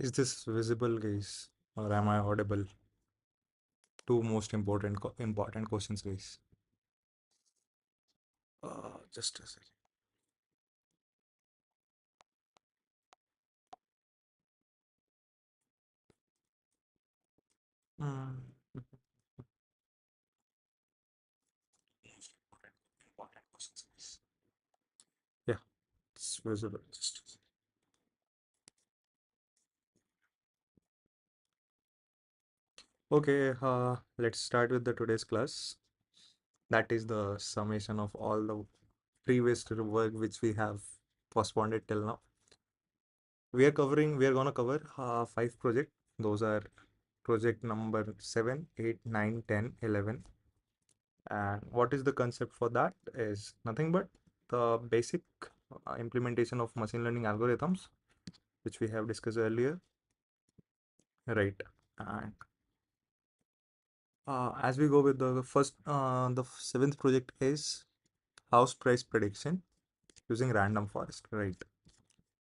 Is this visible, guys, or am I audible? Two most important questions, guys. Just a second. Mm. Most important questions, guys. Yeah, it's visible. Just a second. Okay, let's start with the today's class. That is the summation of all the previous work which we have postponed it till now. We are gonna cover five projects. Those are project number 7, 8, 9, 10, 11. And what is the concept for that is nothing but the basic implementation of machine learning algorithms, which we have discussed earlier, right? And as we go with the first, the seventh project is house price prediction using random forest, right?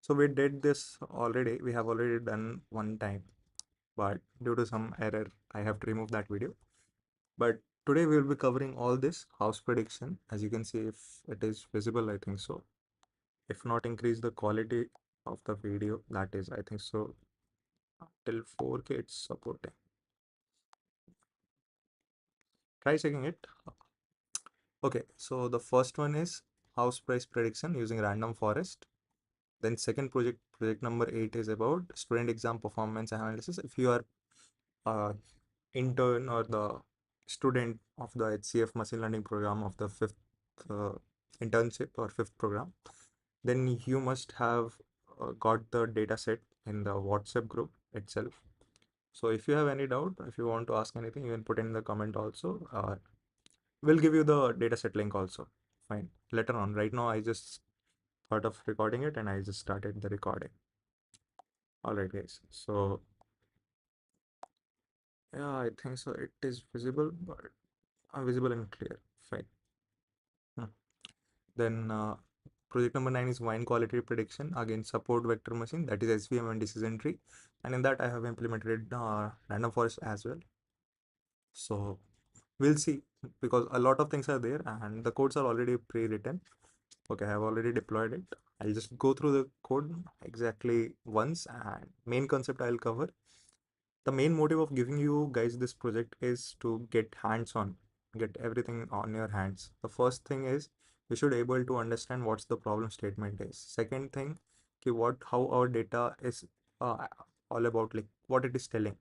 So we did this already. We have already done one time, but due to some error, I have to remove that video. But today we will be covering all this house prediction. As you can see, if it is visible, I think so. If not, increase the quality of the video. That is, I think so, till 4K it's supporting. Try checking it. Okay, so the first one is house price prediction using random forest. Then second project number 8 is about student exam performance analysis. If you are intern or the student of the HCF machine learning program of the fifth uh, internship or fifth program, then you must have got the data set in the WhatsApp group itself. So if you have any doubt, if you want to ask anything, you can put in the comment also. We'll give you the dataset link also. Fine. Later on. Right now, I just thought of recording it and I just started the recording. All right, guys. So yeah, I think so. It is visible, but visible and clear. Fine. Hmm. Then project number 9 is wine quality prediction. Again, support vector machine, that is SVM and decision tree. And in that, I have implemented random forest as well. So we'll see, because a lot of things are there and the codes are already pre-written. Okay, I have already deployed it. I'll just go through the code exactly once, and main concept I'll cover. The main motive of giving you guys this project is to get hands-on, get everything on your hands. The first thing is we should able to understand what's the problem statement is. Second thing, okay, how our data is uh, all about, like what it is telling,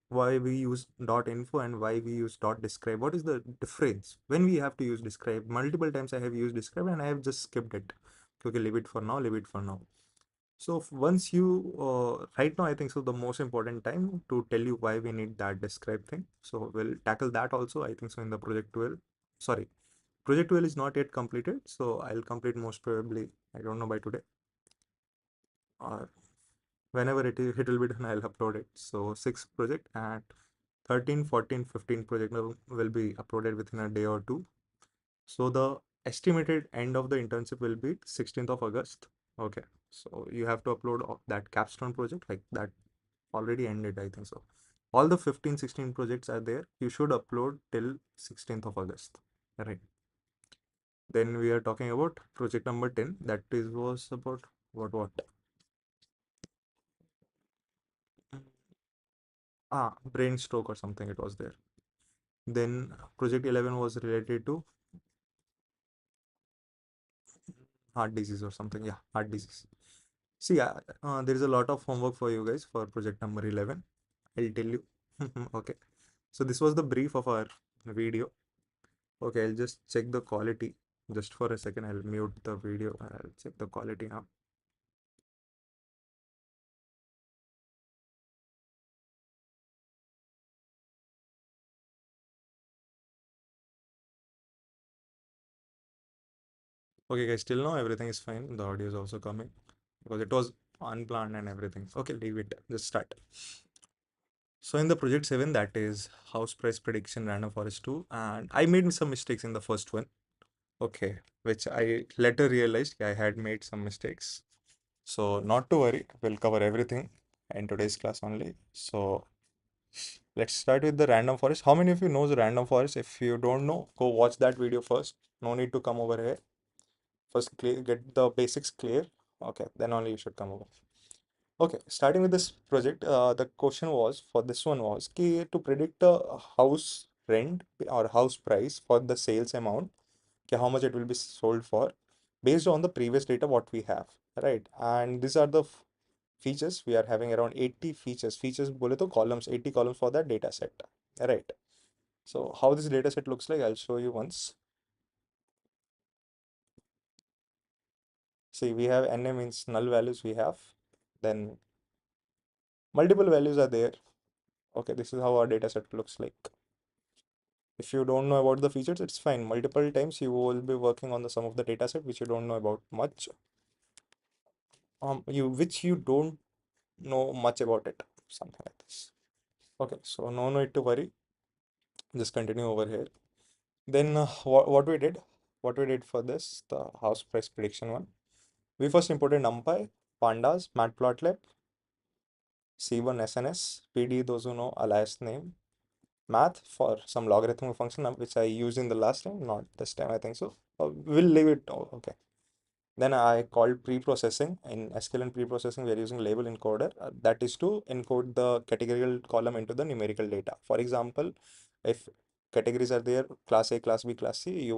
why we use dot info and why we use dot describe. What is the difference when we have to use describe? Multiple times I have used describe and I have just skipped it. Okay, leave it for now, leave it for now. So once you right now, I think so the most important time to tell you why we need that describe thing. So we'll tackle that also, I think so, in the project 12. Sorry, project 12 is not yet completed, so I'll complete most probably, I don't know, by today or whenever it will be done, I'll upload it. So 6 project and 13, 14, 15 project will be uploaded within a day or two. So the estimated end of the internship will be 16th of August. Okay. So you have to upload that capstone project, like that already ended, I think so. All the 15, 16 projects are there. You should upload till 16th of August. Right. Then we are talking about project number 10. That is was about what? Brain stroke or something it was there. Then project 11 was related to heart disease or something. Yeah, heart disease. See, there is a lot of homework for you guys for project number 11. I'll tell you. Okay. So this was the brief of our video. Okay, I'll just check the quality. Just for a second, I'll mute the video. I'll check the quality now. Okay, guys, till now everything is fine. The audio is also coming because it was unplanned and everything. Okay, leave it. Just start. So in the project 7, that is house price prediction random forest 2, and I made some mistakes in the first one. Okay, which I later realized I had made some mistakes. So not to worry, we'll cover everything in today's class only. So let's start with the random forest. How many of you knows random forest? If you don't know, go watch that video first. No need to come over here. First clear, get the basics clear. Okay, then only you should come over. Okay, starting with this project, the question was for this one was to predict the house rent or house price for the sales amount, how much it will be sold for based on the previous data what we have, right? And these are the features we are having around 80 features. Features bole to columns, 80 columns for that data set, right? So how this data set looks like, I'll show you once. See, we have NA means null values we have, then multiple values are there. Okay, this is how our data set looks like. If you don't know about the features, it's fine. Multiple times you will be working on the some of the data set which you don't know about much, which you don't know much about it, something like this. Okay, so no need to worry. Just continue over here. Then what we did for this, the house price prediction one. We first imported NumPy, Pandas, Matplotlib, C1 SNS, PD, those who know alias name, math for some logarithmic function which I used in the last time, not this time I think so. We'll leave it. Okay. Then I called pre-processing. In SQL pre-processing, we are using label encoder. That is to encode the categorical column into the numerical data. For example, if categories are there, class A, class B, class C,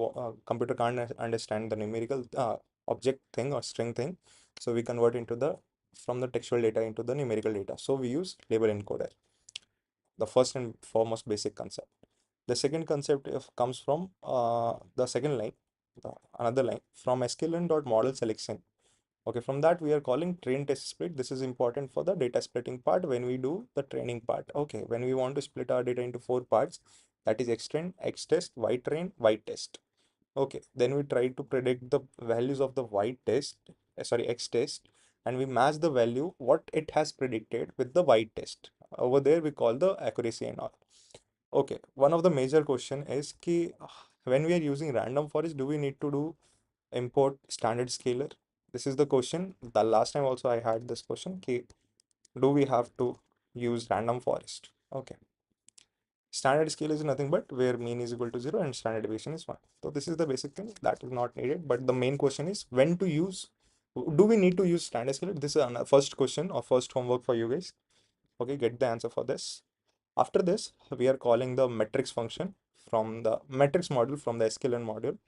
computer can't understand the numerical object thing or string thing. So we convert into from the textual data into the numerical data. So we use label encoder, the first and foremost basic concept. The second concept comes from the second line, another line from sklearn.model selection. Okay, from that we are calling train test split. This is important for the data splitting part when we do the training part. Okay, when we want to split our data into 4 parts, that is xtrain, xtest, ytrain, ytest. Okay, then we try to predict the values of the xtest, and we match the value what it has predicted with the ytest. Over there we call the accuracy and all. Okay, one of the major question is when we are using random forest, do we need to do import standard scaler? This is the question. The last time also I had this question. Do we have to use random forest? Okay. Standard scale is nothing but where mean is equal to 0 and standard deviation is 1. So this is the basic thing that is not needed. But the main question is when to use. Do we need to use standard scale? This is a first question or first homework for you guys. Okay, get the answer for this. After this, we are calling the metrics function from the metrics module from the sklearn module.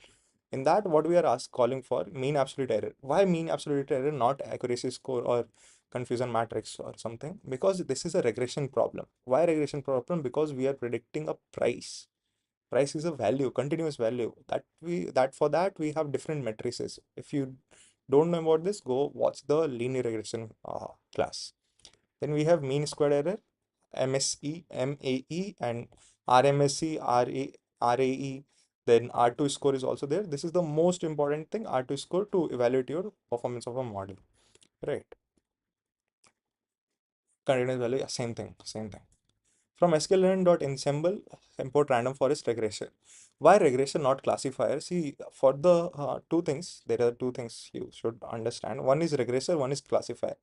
In that, what we are calling for mean absolute error. Why mean absolute error, not accuracy score or confusion matrix or something? Because this is a regression problem. Why regression problem? Because we are predicting a price. Price is a value, continuous value. That for that we have different matrices. If you don't know about this, go watch the linear regression class. Then we have mean squared error, MSE, MAE, and RMSE, RAE. Then R2 score is also there. This is the most important thing, R2 score, to evaluate your performance of a model, right? Continuous value, yeah, same thing, same thing. From sklearn.ensemble, import random forest regression. Why regression, not classifier? See, for the two things, there are two things you should understand. One is regressor, one is classifier.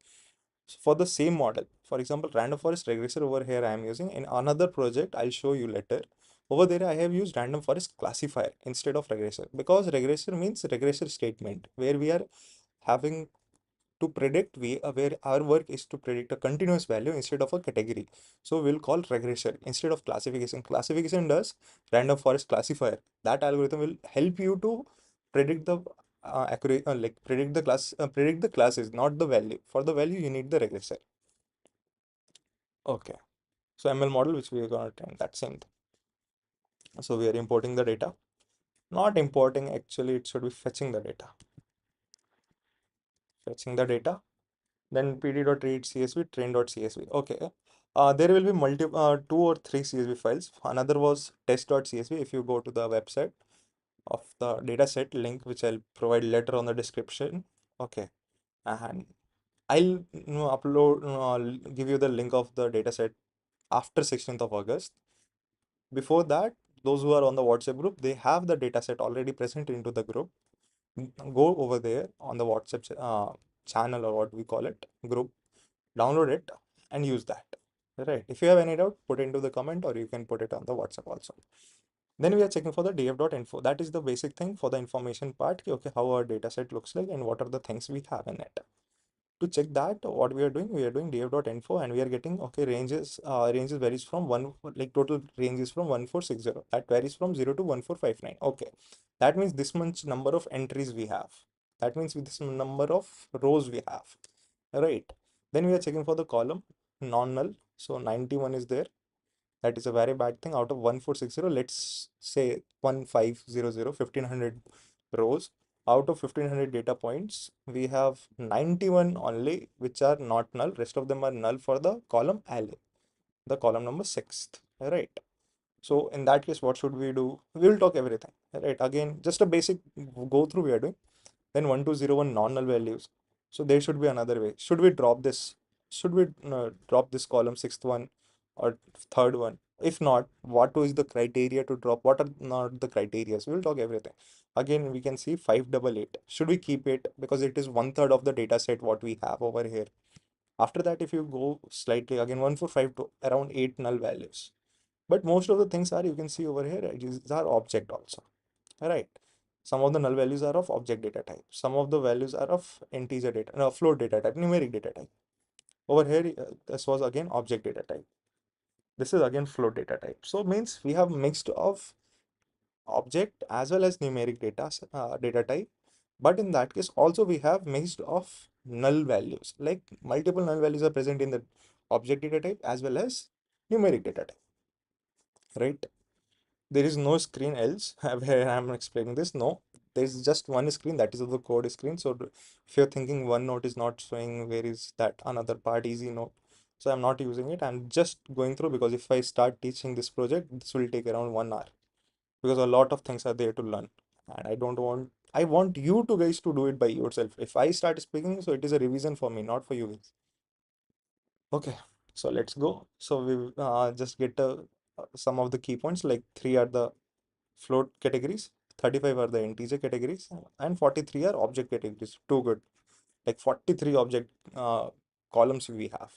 So for the same model, for example, random forest regressor over here I am using. In another project, I'll show you later. Over there, I have used random forest classifier instead of regressor, because regressor means regressor statement where we are having to predict, where our work is to predict a continuous value instead of a category. So we'll call regressor instead of classification. Classification does random forest classifier. That algorithm will help you to predict the accurate, like predict the classes, not the value. For the value, you need the regressor. Okay. So ML model which we are gonna train, that same thing. So we are importing the data. Not importing, actually it should be fetching the data. Fetching the data. Then pd.read.csv, train.csv. Okay. There will be two or three CSV files. Another was test.csv. If you go to the website of the dataset link, which I'll provide later on the description. Okay. And I'll give you the link of the dataset after 16th of August. Before that, those who are on the WhatsApp group, they have the dataset already present into the group. Go over there on the WhatsApp channel, or what we call it, group, download it, and use that. Right. If you have any doubt, put it into the comment or you can put it on the WhatsApp also. Then we are checking for the df.info. That is the basic thing for the information part. Okay, how our data set looks like and what are the things we have in it. To check that, what we are doing df.info and we are getting, okay, ranges varies from total range is from 1460. That varies from 0 to 1459. Okay, that means this much number of entries we have. That means with this number of rows we have, right? Then we are checking for the column non-null. So 91 is there. That is a very bad thing. Out of 1460, let's say 1500, 1500 rows. Out of 1500 data points, we have 91 only which are not null. Rest of them are null for the column LA, the column number 6th, right? So in that case, what should we do? We will talk everything, right? Again, just a basic go through we are doing. Then 1201 non-null values. So there should be another way. Should we drop this? Should we drop this column 6th one or 3rd one? If not, what is the criteria to drop? What are not the criteria? So we'll talk everything. Again, we can see 588. Should we keep it because it is 1/3 of the data set what we have over here? After that, if you go slightly again 1452, around 8 null values. But most of the things are, you can see over here, these are object also, right? Some of the null values are of object data type. Some of the values are of integer data, no, float data type, numeric data type. Over here, this was again object data type. This is again float data type. So means we have mixed of object as well as numeric data type. But in that case, also we have mixed of null values. Like multiple null values are present in the object data type as well as numeric data type, right? There is no screen else where I'm explaining this. No, there's just one screen, that is the code screen. So if you're thinking one note is not showing, where is that another part, easy note? So I'm not using it. I'm just going through because if I start teaching this project, this will take around 1 hour because a lot of things are there to learn. And I want you to guys to do it by yourself. If I start speaking, so it is a revision for me, not for you guys. Okay, so let's go. So we just get some of the key points, like 3 are the float categories, 35 are the integer categories, and 43 are object categories. Too good. Like 43 object columns we have,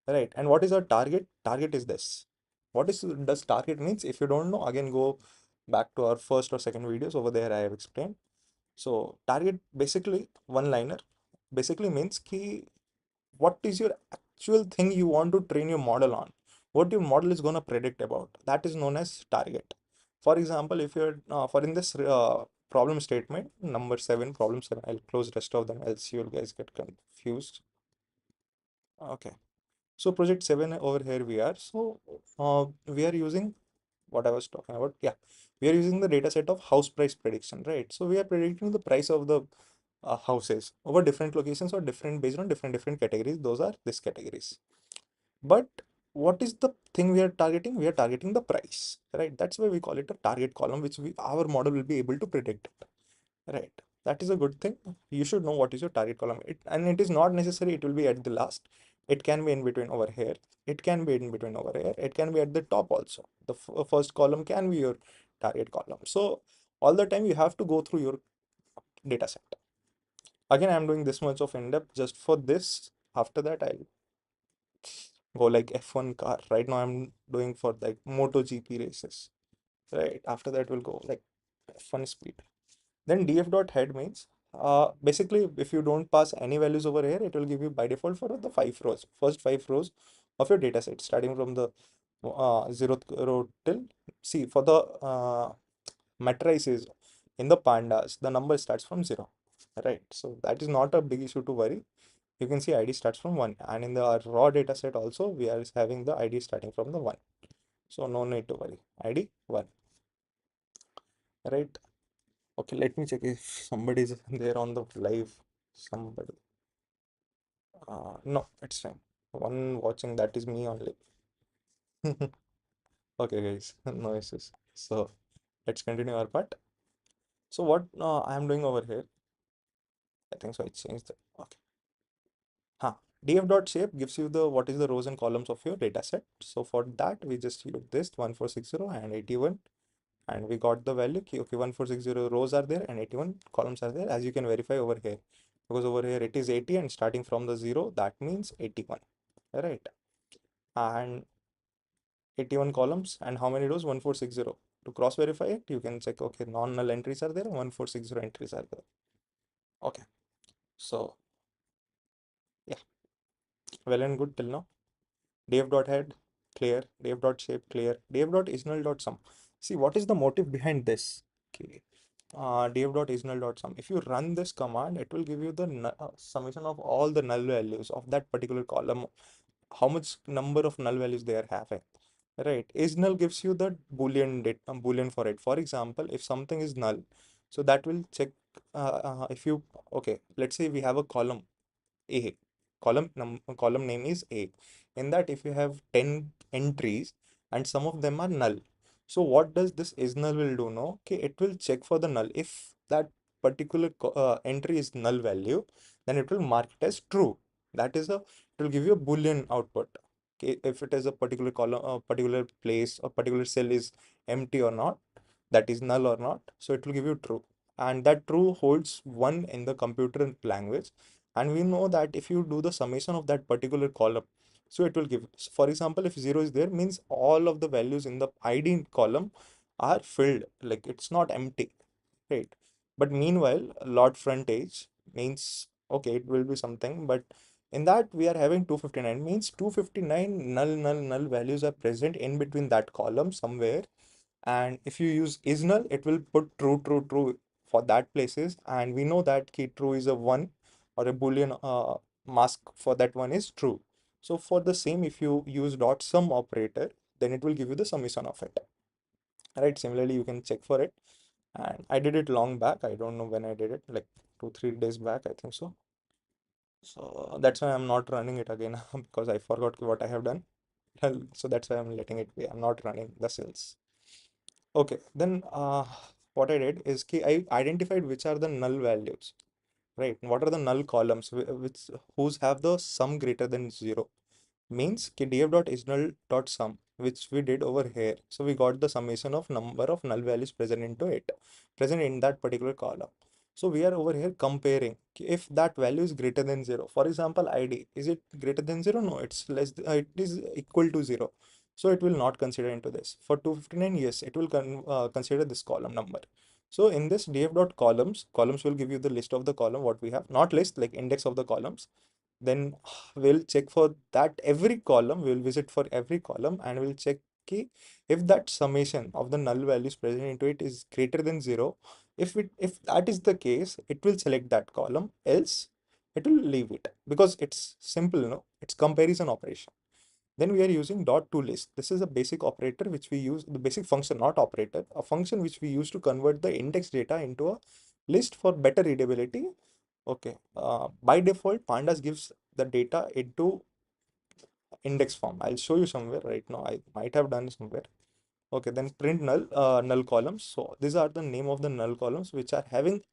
right? And what is our target? Target is this. What is does target means? If you don't know, again go back to our first or second videos. Over there I have explained. So target, basically one liner, basically means ki what is your actual thing you want to train your model on, what your model is going to predict about, that is known as target. For example, if you're for in this problem statement number 7, problem 7, I'll close rest of them else you guys get confused. Okay, so project 7 over here we are. So we are using what I was talking about. Yeah, we are using the data set of house price prediction, right? So we are predicting the price of the houses over different locations or different based on different categories. Those are these categories. But what is the thing we are targeting? We are targeting the price, right? That's why we call it a target column, which our model will be able to predict it, right? That is a good thing. You should know what is your target column. And it is not necessary it will be at the last. It can be in between over here. It can be in between over here. It can be at the top also. The first column can be your target column. So all the time you have to go through your data set. Again, I'm doing this much of in-depth just for this. After that, I'll go like F1 car. Right now, I'm doing for like MotoGP races. Right. After that, we'll go like F1 speed. Then df.head means basically if you don't pass any values over here, it will give you by default for the 5 rows, first 5 rows of your data set, starting from the 0th row till, see, for the matrices in the pandas, the number starts from 0, right? So that is not a big issue to worry. You can see id starts from 1, and in the raw data set also we are having the id starting from the 1, so no need to worry, id 1, right? Okay, let me check if somebody is there on the live. Somebody. No, it's fine. One watching, that is me only. Okay, guys, no issues. So let's continue our part. So what I am doing over here, I think so. I changed the. Okay. Huh. df.shape gives you the what is the rows and columns of your data set. So for that, we just use this 1460 and 81. And we got the value. Okay, 1460 rows are there and 81 columns are there, as you can verify over here, because over here it is 80 and starting from the 0, that means 81, right? and 81 columns, and how many rows? 1460. To cross verify it, you can check, okay, non-null entries are there, 1460 entries are there. Okay, so yeah, well and good till now. Dave.head, clear. Dave.shape, clear. Dave.isNull.sum. See, what is the motive behind this? Okay. Dave.isNull.sum. If you run this command, it will give you the summation of all the null values of that particular column, how much number of null values they are having. Right. IsNull gives you the boolean for it. For example, if something is null, so that will check if you, okay, let's say we have a column A. Column name is A. In that, if you have 10 entries and some of them are null, so what does this is null will do? No, okay, it will check for the null. If that particular entry is null value, then it will mark it as true. That is a, it will give you a boolean output. Okay, if it is a particular column, a particular place, a particular cell is empty or not, that is null or not, so it will give you true, and that true holds one in the computer language. And we know that if you do the summation of that particular column, so it will give, for example, if 0 is there, means all of the values in the id column are filled, like it's not empty, right? But meanwhile, lot frontage means, okay, it will be something, but in that we are having 259, means 259 null values are present in between that column somewhere. And if you use is null, it will put true for that places, and we know that key true is a 1, or a boolean mask for that one is true. So for the same, if you use dot sum operator, then it will give you the summation of it, right? Similarly, you can check for it, and I did it long back, I don't know when I did it, like 2 3 days back, I think so. So that's why I'm not running it again because I forgot what I have done. So that's why I'm letting it be, I'm not running the cells. Okay, then what I did is I identified which are the null values, right? What are the null columns which whose have the sum greater than 0? Means df.isNull.sum, which we did over here. So we got the summation of number of null values present into it, present in that particular column. So we are over here comparing if that value is greater than 0. For example, id, is it greater than 0? No, it's less, it is equal to 0. So it will not consider into this. For 259, yes, it will consider this column number. So in this df.columns, columns will give you the list of the column what we have, not list, like index of the columns. Then we'll check for that every column, we'll visit for every column, and we'll check if that summation of the null values present into it is greater than 0. If that is the case, it will select that column, else it will leave it, because it's simple, no, it's comparison operation. Then we are using dot to list. This is a basic operator which we use, the basic function, not operator, a function which we use to convert the index data into a list for better readability. Okay, by default, Pandas gives the data into index form. I'll show you somewhere right now. I might have done somewhere. Okay, then print null columns. So these are the name of the null columns which are having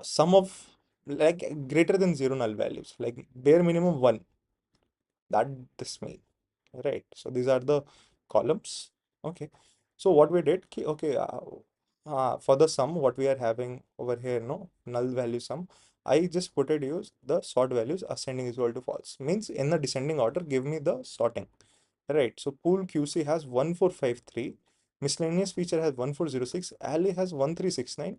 sum of like greater than 0 null values, like bare minimum 1. That this means, right? So these are the columns. Okay, so what we did, okay, for the sum what we are having over here, no, null value sum, I just put it, use the sort values ascending is equal to false, means in the descending order give me the sorting, right? So pool QC has 1453, miscellaneous feature has 1406, alley has 1369.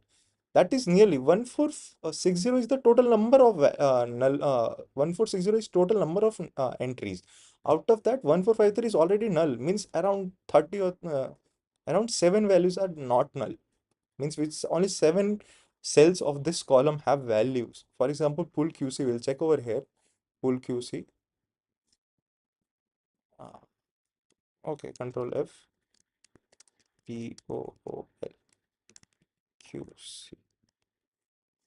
That is nearly 1460 is the total number of 1460 is total number of entries. Out of that, 1453 is already null, means around 30 or around 7 values are not null. Means which only 7 cells of this column have values. For example, pool QC, we'll check over here. Pool QC. Uh, okay, control F. POOLQC.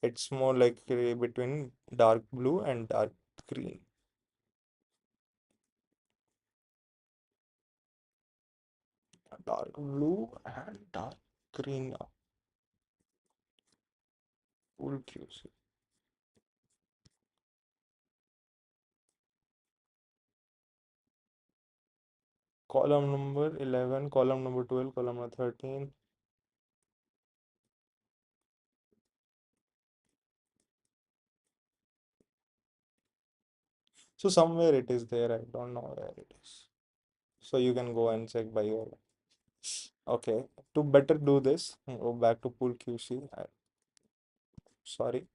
It's more like between dark blue and dark green. Dark blue and dark green now. Full QC. Column number 11, column number 12, column number 13. So somewhere it is there. I don't know where it is. So you can go and check by your. Okay, to better do this, go back to pool QC. Sorry,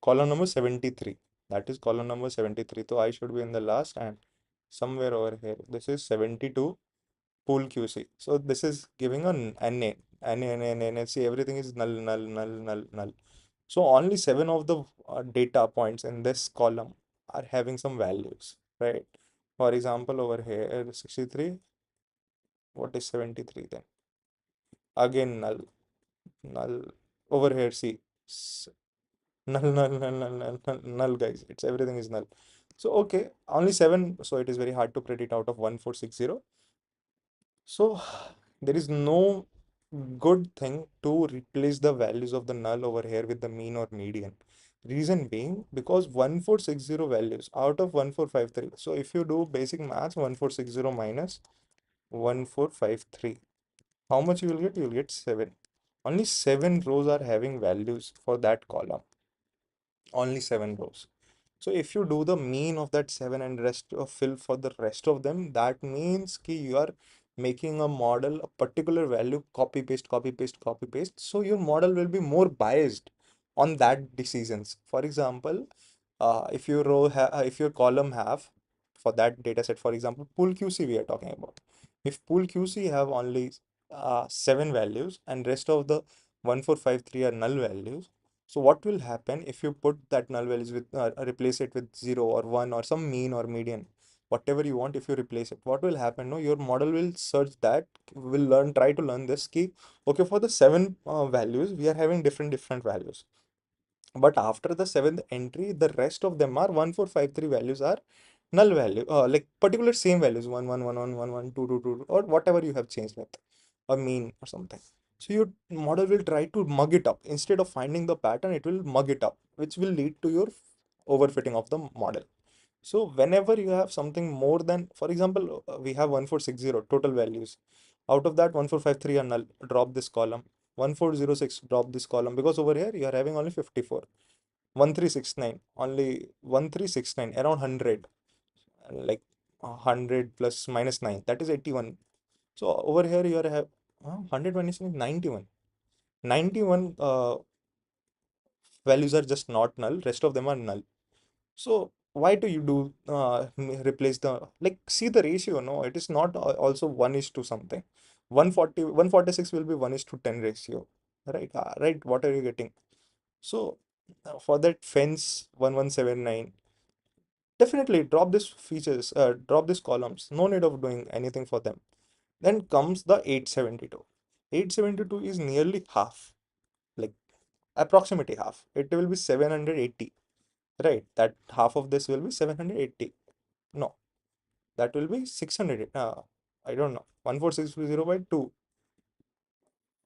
column number 73. That is column number 73. So I should be in the last and somewhere over here. This is 72 pool QC. So this is giving a NA. NA. See, everything is null, null, null, null, null. So only 7 of the data points in this column are having some values, right? For example, over here, 63. What is 73 then? Again, null, null. Over here, see, null, null, null, null, null, null, null, guys. It's everything is null. So, okay, only 7. So it is very hard to predict out of 1460. So there is no good thing to replace the values of the null over here with the mean or median. Reason being because 1460 values out of 1453. So if you do basic maths, 1460 minus 1453, how much you will get? You will get 7. Only 7 rows are having values for that column. Only 7 rows. So if you do the mean of that 7 and rest of fill for the rest of them, that means ki you are making a model, a particular value, copy paste, copy paste, copy paste. So your model will be more biased on that decisions. For example, if your column have for that data set, for example, pool QC we are talking about. If pool QC have only 7 values and rest of the 1453 are null values, so what will happen if you put that null values with replace it with 0 or 1 or some mean or median, whatever you want. If you replace it, what will happen? No, your model will search that, will try to learn this key. Okay, for the 7 values, we are having different values. But after the 7th entry, the rest of them are 1453 values are null value, like particular same values 1 1 1 1 1 1 2 2 2 or whatever you have changed with a mean or something. So your model will try to mug it up. Instead of finding the pattern, it will mug it up, which will lead to your overfitting of the model. So whenever you have something more than, for example, we have 1460 total values. Out of that, 1453 are null. Drop this column. 1406, drop this column, because over here you are having only 54. 1369, only 1369, around 100, like 100 plus minus 9, that is 81. So over here you are have 126, 91. 91 values are just not null, rest of them are null. So why do you do replace the, like, see the ratio? No, it is not also 1 is to something. 140, 146 will be 1 is to 10 ratio, right? Right, what are you getting? So for that fence 1179, definitely drop this features, drop these columns, no need of doing anything for them. Then comes the 872. 872 is nearly half, like approximately half. It will be 780, right? That half of this will be 780. No, that will be 600. I don't know. 1460 by 2,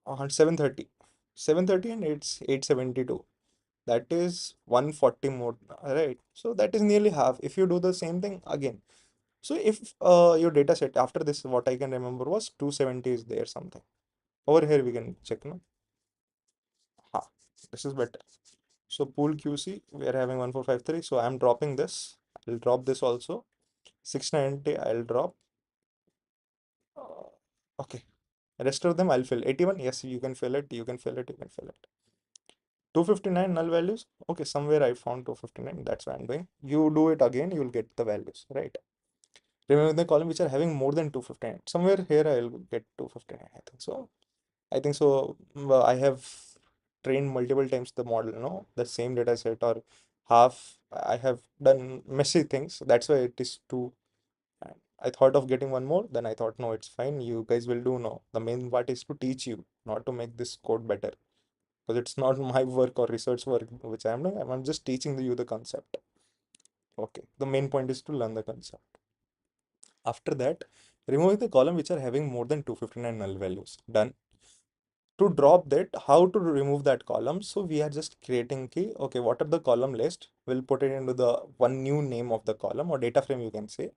730. 730 and it's 872. That is 140 more, right? So that is nearly half. If you do the same thing again. So if your data set after this, what I can remember was 270 is there something. Over here we can check, no? Ha, this is better. So pool QC, we are having 1453. So I'm dropping this. I'll drop this also. 690, I'll drop. Okay. Rest of them I'll fill. 81, yes, you can fill it. You can fill it. You can fill it. 259 null values. Okay, somewhere I found 259. That's what I'm doing. You do it again, you'll get the values, right? Remember the column which are having more than 259. Somewhere here I'll get 259, I think so. I think so. I have trained multiple times the model, the same data set, or half. I have done messy things. That's why it is two. And I thought of getting one more. Then I thought, no, it's fine. You guys will do now. The main part is to teach you, not to make this code better. Because it's not my work or research work which I'm doing. I'm just teaching you the concept. Okay. The main point is to learn the concept. After that, remove the column which are having more than 259 null values. Done. To drop that, how to remove that column? So we are just creating key. Okay, what are the column list, we'll put it into the one new name of the column or data frame, you can say.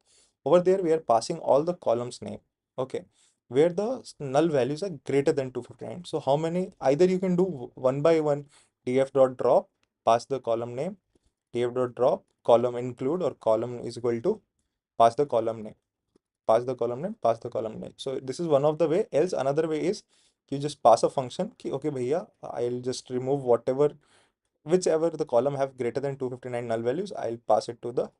Over there we are passing all the columns name. Okay, where the null values are greater than 259. So how many, either you can do one by one, df dot drop, pass the column name, df dot drop column include, or column is equal to pass the column name, pass the column name, pass the column name. So this is one of the way. Else another way is you just pass a function ki okay bhaiya, I'll just remove whatever, whichever the column have greater than 259 null values, I'll pass it to the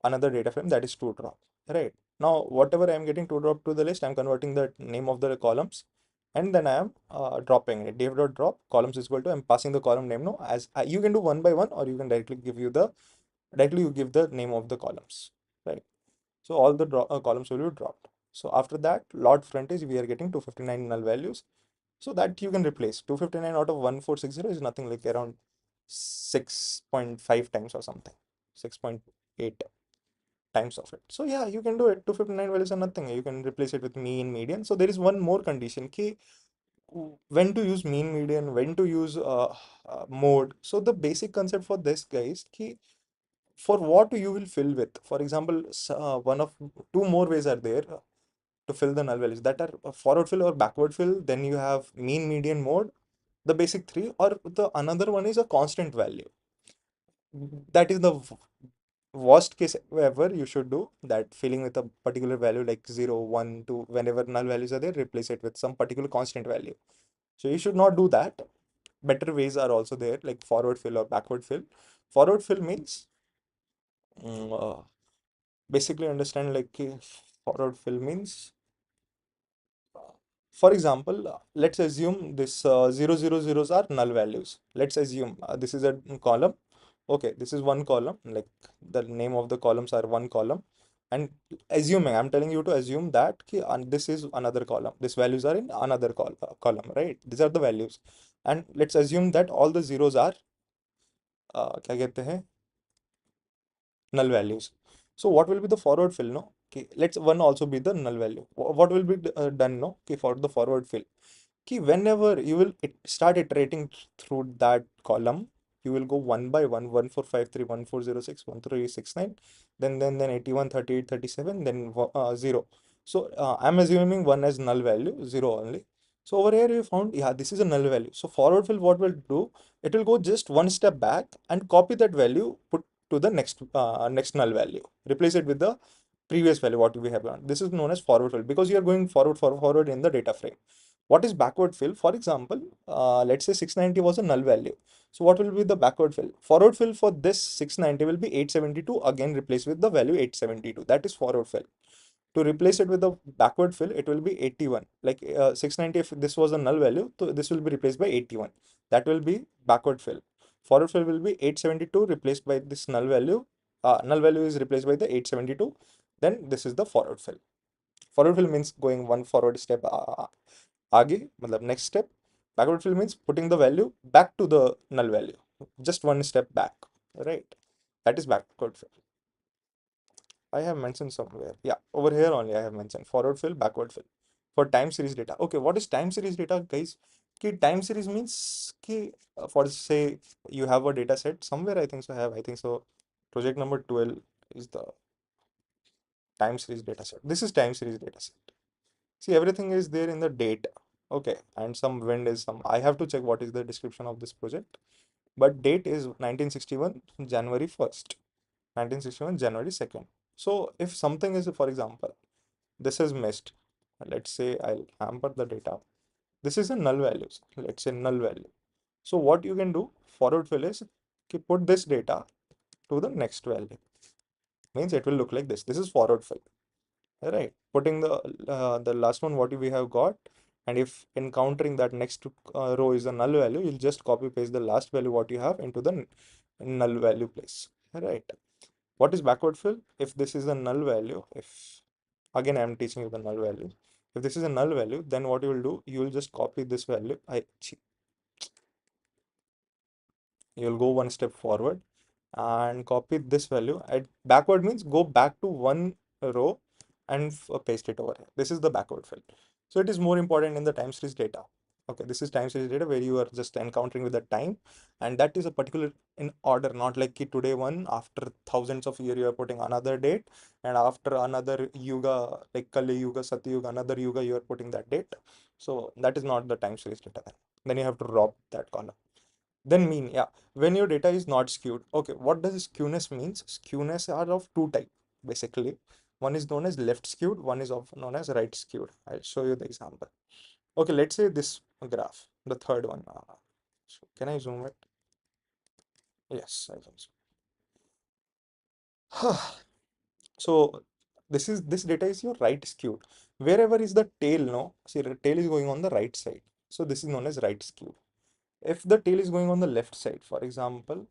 another data frame, that is to drop. Right now, whatever I'm getting to drop to the list, I'm converting the name of the columns, and then I am dropping it. Def dot drop columns is equal to, I'm passing the column name now. As you can do one by one, or you can directly give the name of the columns. Right. So all the columns will be dropped. So after that, lot frontage, we are getting 259 null values. So that you can replace 259 out of 1460 is nothing, like around 6.5 times or something, 6.8 times of it. So yeah, you can do it. 259 values are nothing. You can replace it with mean, median. So there is one more condition ki when to use mean, median, when to use mode. So the basic concept for this, guys, ki for what you will fill with. For example, one of two more ways are there to fill the null values, that are forward fill or backward fill. Then you have mean, median, mode, the basic three, or the another one is a constant value. That is the worst case ever you should do, that filling with a particular value like 0, 1, 2, whenever null values are there, replace it with some particular constant value. So you should not do that. Better ways are also there, like forward fill or backward fill. Forward fill means basically understand, like forward fill means for example, let's assume this 0, 0, zeros are null values. Let's assume this is a column. Okay, this is one column, like the name of the columns are one column. And assuming, I'm telling you to assume that this is another column. These values are in another column, right? These are the values. And let's assume that all the zeros are क्या कहते हैं, null values. So what will be the forward fill? No, okay, let's one also be the null value. What will be done? No, okay, for the forward fill. Okay, whenever you will start iterating through that column, you will go one by one, 1453, 1406, 1369, then 81, 38, 37, then 0. So I'm assuming one as null value, 0 only. So over here you found, yeah, this is a null value. So forward fill, what will do? It will go just one step back and copy that value, put to the next null value, replace it with the previous value what we have done. This is known as forward fill, because you are going forward in the data frame. What is backward fill? For example, let's say 690 was a null value. So what will be the backward fill? Forward fill for this 690 will be 872, again replace with the value 872. That is forward fill. To replace it with the backward fill, it will be 81. Like 690, if this was a null value, so this will be replaced by 81. That will be backward fill. Forward fill will be 872 replaced by this null value. Null value is replaced by the 872. Then this is the forward fill. Forward fill means going one forward step आगे, मतलब next step. Backward fill means putting the value back to the null value, just one step back, right? That is backward fill. I have mentioned somewhere, yeah, over here only I have mentioned forward fill, backward fill for time series data. Okay, what is time series data, guys? Ki time series means ki for say you have a data set somewhere, I think so project number 12 is the time series data set. This is time series data set. See, everything is there in the date. Okay, and some wind is some. I have to check what is the description of this project. But date is 1961 January 1st, 1961 January 2nd. So if something is, for example, this is missed, let's say I'll hamper the data. This is a null values. Let's say null value. So what you can do, forward fill is put this data to the next value. Means it will look like this. This is forward fill. Right, putting the last one what we have got, and if encountering that next row is a null value, you'll just copy paste the last value what you have into the null value place. Right, what is backward fill? If this is a null value, if again I am teaching you the null value, if this is a null value, then what you will do, you will just copy this value. You'll go one step forward and copy this value. At backward means go back to one row and paste it over here. This is the backward fill. So it is more important in the time series data. Okay, this is time series data where you are just encountering with the time, and that is a particular in order, not like today one, after thousands of years you are putting another date, and after another yuga, like Kali Yuga, Satya Yuga, another yuga, you are putting that date. So that is not the time series data then. Then you have to drop that column. Then mean, yeah. When your data is not skewed. Okay, what does skewness means? Skewness are of two type, basically. One is known as left skewed, one is of known as right skewed. I'll show you the example. Okay, let's say this graph, the third one. So can I zoom it? Yes, I can zoom. So this data is your right skewed. Wherever is the tail, no? See, the tail is going on the right side. So this is known as right skewed. If the tail is going on the left side, for example,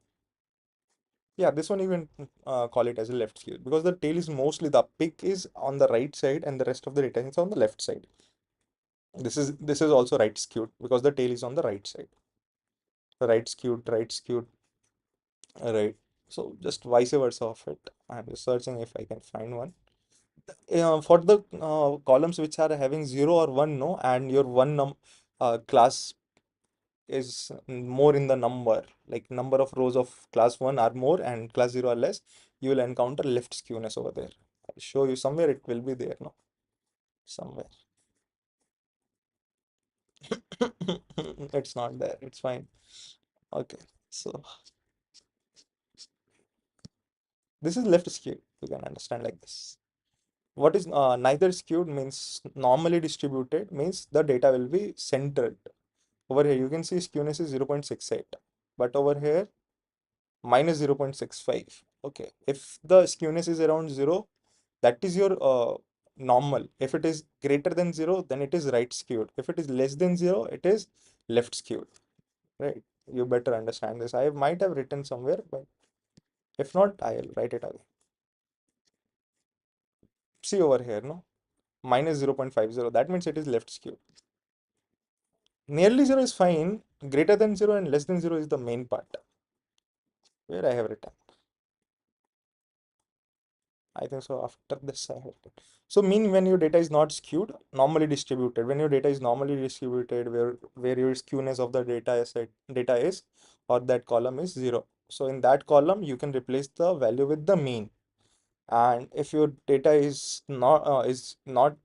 yeah, this one even call it as a left skew because the tail is mostly the peak is on the right side and the rest of the data is on the left side. This is also right skewed because the tail is on the right side. The right skewed, right. So just vice versa of it. I'm just searching if I can find one. For the columns which are having 0 or 1, no, and your class is more in the number, like number of rows of class 1 are more and class 0 are less, you will encounter left skewness over there. I'll show you somewhere, it will be there, no? Somewhere. It's not there, it's fine. Okay, so this is left skewed, you can understand like this. What is neither skewed means normally distributed, means the data will be centered. Over here, you can see skewness is 0.68, but over here, minus 0.65. Okay, if the skewness is around 0, that is your normal. If it is greater than 0, then it is right skewed. If it is less than 0, it is left skewed, right? You better understand this. I might have written somewhere, but if not, I'll write it again. See over here, no? Minus 0.50, that means it is left skewed. Nearly 0 is fine. Greater than 0 and less than 0 is the main part. Where I have written. I think so. After this, I have written. So mean when your data is not skewed, normally distributed. When your data is normally distributed, where your skewness of the data is, or that column is 0. So in that column, you can replace the value with the mean. And if your data is not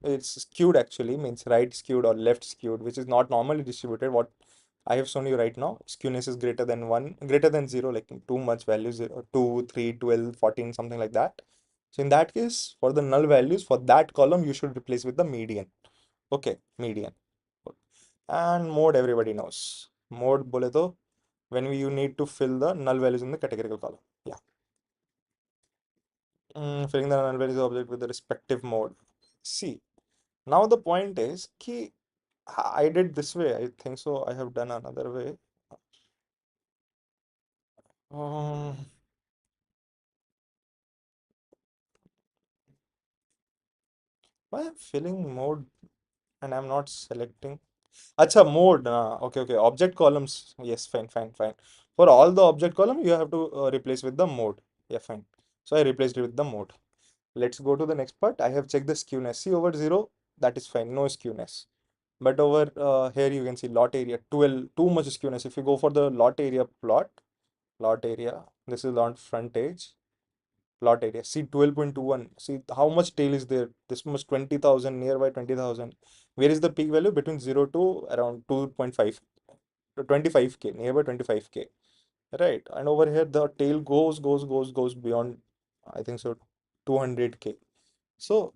it's skewed, actually means right skewed or left skewed, which is not normally distributed, what I have shown you right now, skewness is greater than 1, greater than 0, like too much values, 2, 3, 12, 14, something like that. So in that case, for the null values for that column, you should replace with the median. Okay, median. And mode, everybody knows. Mode bole to, you need to fill the null values in the categorical column. Yeah. Filling the null values object with the respective mode. See, now the point is, ki, I did this way. I think so. I have done another way. Um, why I'm filling mode and I'm not selecting? Acha, mode. Okay, okay. Object columns. Yes, fine, fine, fine. For all the object column, you have to replace with the mode. Yeah, fine. So I replaced it with the mode. Let's go to the next part. I have checked the skewness. See over 0, that is fine. No skewness. But over here you can see lot area 12, too much skewness. If you go for the lot area, this is on front edge. Plot area. See 12.21. See how much tail is there. This much 20,000, nearby 20,000. Where is the peak value? Between 0 to around 2.5 to 25k, nearby 25k. Right. And over here the tail goes beyond, I think so, 200k. So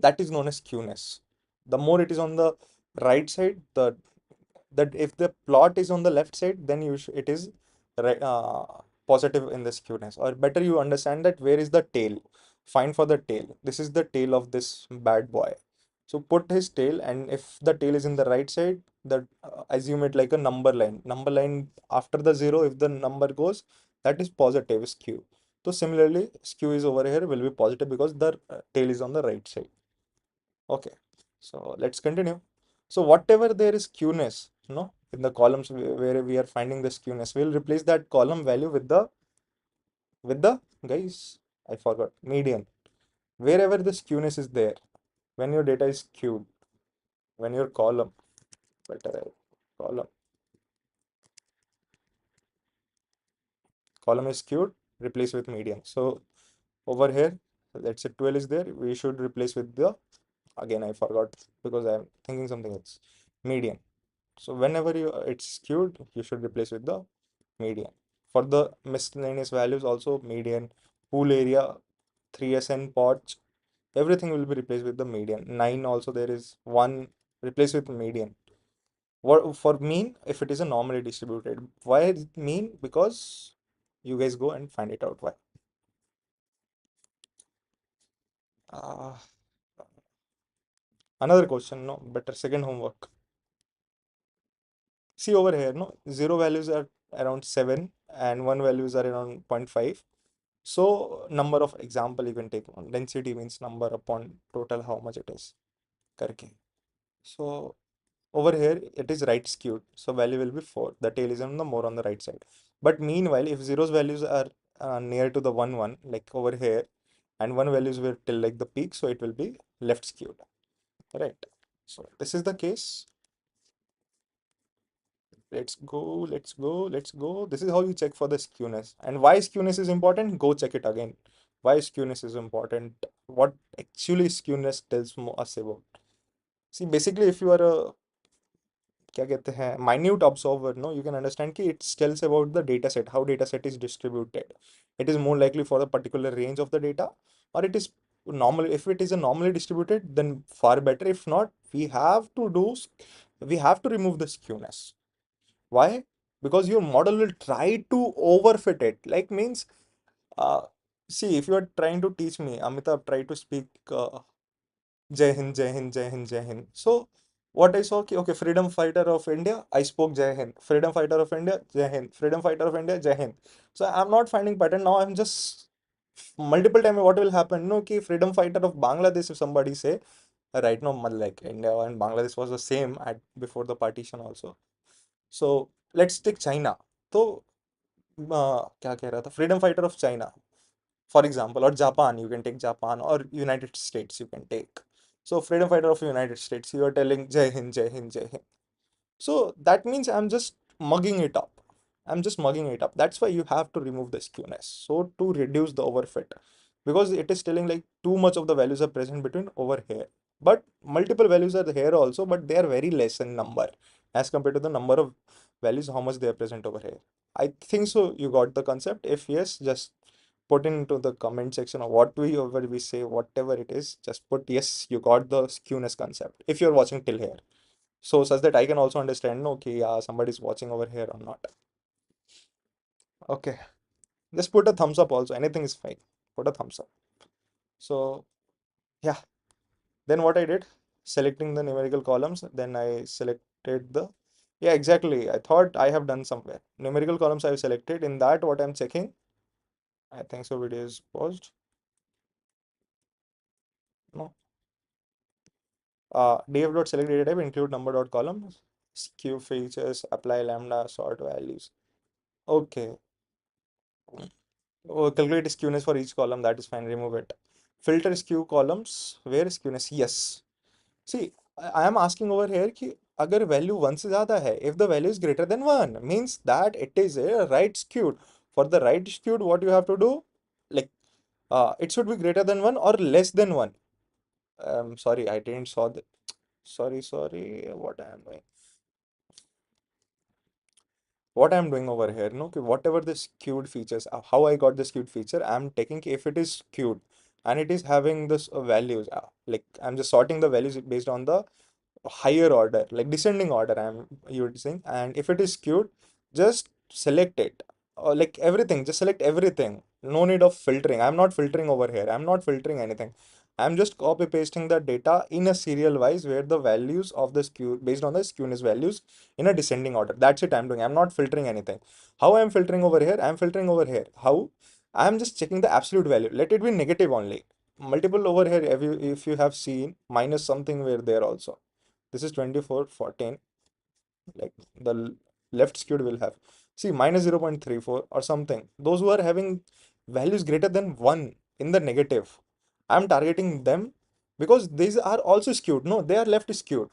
that is known as skewness. The more it is on the right side, that if the plot is on the left side, then it is right, positive in the skewness. Or better, you understand that where is the tail. Find for the tail. This is the tail of this bad boy. So put his tail, and if the tail is in the right side, that assume it like a number line. Number line after the 0, if the number goes, that is positive skew. So similarly, skew is over here will be positive because the tail is on the right side. Okay, so let's continue. So whatever there is skewness, in the columns where we are finding the skewness, we'll replace that column value with the guys, I forgot, median. Wherever the skewness is there, when your data is skewed, when your better column column is skewed, replace with median. So over here, let's say 12 is there, we should replace with the, again I forgot because I'm thinking something else, median. So whenever it's skewed, you should replace with the median. For the miscellaneous values also, median, pool area, 3SN pods, everything will be replaced with the median. 9 also there is 1 replaced with median. What for mean, if it is a normally distributed. Why is it mean? Because you guys go and find it out why. Uh, Another question, no, better second homework. See over here, no, zero values are around 7 and one values are around 0.5. So number of example you can take on. Density means number upon total how much it is. Karke. So over here it is right skewed. So value will be 4. The tail is on the more on the right side. But meanwhile, if zeros values are near to the 1 like over here, and one values were till like the peak, so it will be left skewed. Right. So this is the case. Let's go, let's go, let's go. This is how you check for the skewness. And why skewness is important? Go check it again. Why skewness is important? What actually skewness tells us about? See, basically, if you are a क्या कहते हैं minute observer, no, you can understand कि it tells about the data set, how data set is distributed. It is more likely for the particular range of the data, or it is normal. If it is a normally distributed, then far better. If not, we have to remove the skewness. Why? Because your model will try to overfit it. Like means, uh, see, if you are trying to teach me, Amitabh, try to speak Jai Hind, Jai Hind, Jai Hind, Jai Hind. So what I saw, okay, freedom fighter of India, I spoke Jai Hind. Freedom fighter of India, Jai Hind. Freedom fighter of India, Jai Hind. So I'm not finding pattern now. I'm just multiple time. What will happen? No, okay, freedom fighter of Bangladesh. If somebody say right now, like India and Bangladesh was the same at before the partition also. So let's take China. तो क्या कह रहा था freedom fighter of China for example और Japan you can take Japan और United States you can take so freedom fighter of United States, you are telling Jai Hind, Jai Hind, Jai Hind. So that means I'm just mugging it up. I'm just mugging it up. That's why you have to remove the skewness. So to reduce the overfit, because it is telling like too much of the values are present between over here. But multiple values are here also, but they are very less in number as compared to the number of values, how much they are present over here. I think so. You got the concept. If yes, just put into the comment section of whatever we say, whatever it is, just put yes, you got the skewness concept. If you're watching till here. So such that I can also understand, no, okay, yeah, somebody's watching over here or not. Okay, just put a thumbs up also. Anything is fine. Put a thumbs up. So yeah, then what I did, selecting the numerical columns, then I selected the, yeah, exactly. I thought I have done somewhere. Numerical columns I've selected. In that, what I'm checking, I think so video is paused. No. Df.select data type include number dot column, skew features, apply lambda, sort values. Okay. Oh, calculate skewness for each column. That is fine. Remove it. Filter skew columns. Where skewness? Yes. See, I am asking over here कि अगर value 1 से ज़्यादा है, if the value is greater than 1, means that it is a right skewed. For the right skewed, what you have to do? Like, it should be greater than 1 or less than 1. Sorry, I didn't saw that. Sorry. What I am doing? What I'm doing over here, no, okay, whatever the skewed features, how I got the skewed feature, I'm taking if it is skewed and it is having this values, like I'm just sorting the values based on the higher order, like descending order I'm using, and if it is skewed, just select it, or like everything, just select everything. No need of filtering. I'm not filtering over here. I'm not filtering anything. I'm just copy pasting the data in a serial wise where the values of the skew based on the skewness values in a descending order. That's it I'm doing. I'm not filtering anything. How I'm filtering over here? I'm filtering over here. How? I'm just checking the absolute value. Let it be negative only. Multiple over here, if you have seen minus something were there also. This is 2414, like the left skewed will have, see, minus 0.34 or something. Those who are having values greater than 1 in the negative, I'm targeting them because these are also skewed. No, they are left skewed.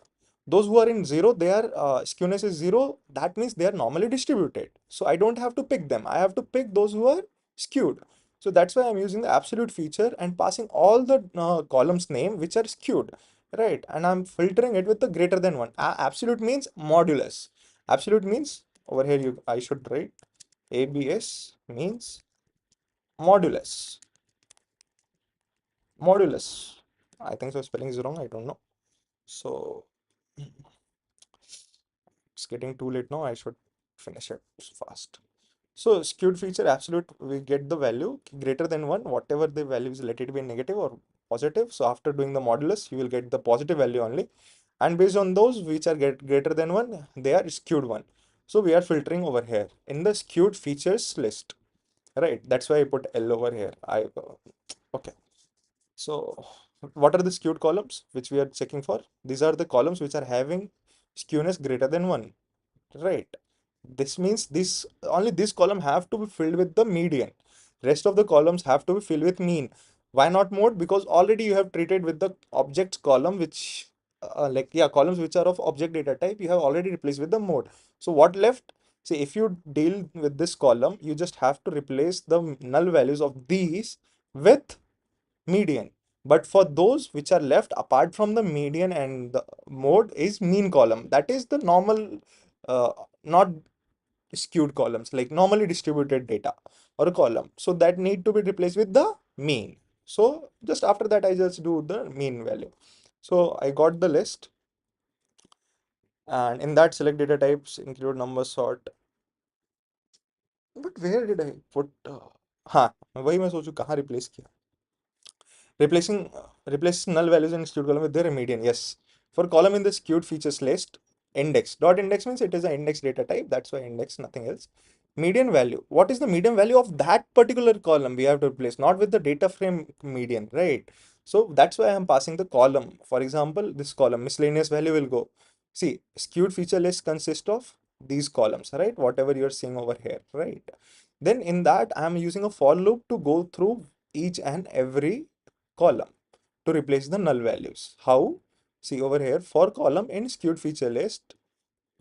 Those who are in 0, their skewness is 0. That means they are normally distributed. So I don't have to pick them. I have to pick those who are skewed. So that's why I'm using the absolute feature and passing all the columns name which are skewed. right? And I'm filtering it with the greater than one. Absolute means modulus. Absolute means over here I should write ABS means modulus. Modulus. I think so. Spelling is wrong. I don't know. So it's getting too late now. I should finish it fast. So skewed feature absolute, we get the value greater than one, whatever the value is, let it be negative or positive. So after doing the modulus, you will get the positive value only. And based on those which are greater than one, they are skewed one. So we are filtering over here in the skewed features list, right? That's why I put L over here. Okay. So what are the skewed columns which we are checking for? These are the columns which are having skewness greater than one, right? This means this only this column have to be filled with the median. Rest of the columns have to be filled with mean. Why not mode? Because already you have treated with the objects column, which columns which are of object data type, you have already replaced with the mode. So what left? See, if you deal with this column, you just have to replace the null values of these with median. But for those which are left apart from the median and the mode is mean column. That is the normal, not skewed columns, like normally distributed data or a column. So that need to be replaced with the mean. So just after that, I just do the mean value. So I got the list, and in that select data types include number sort. But where did I put? हाँ वही मैं सोचूं कहाँ replace किया. Replace null values in skewed column with their median. Yes. For column in the skewed features list, index. Dot index means it is an index data type. That's why index, nothing else. Median value. What is the median value of that particular column? We have to replace, not with the data frame median, right? So that's why I'm passing the column. For example, this column, miscellaneous value will go. See, skewed feature list consists of these columns, right? Whatever you're seeing over here, right? Then in that, I'm using a for loop to go through each and every column to replace the null values. How? See over here, for column in skewed feature list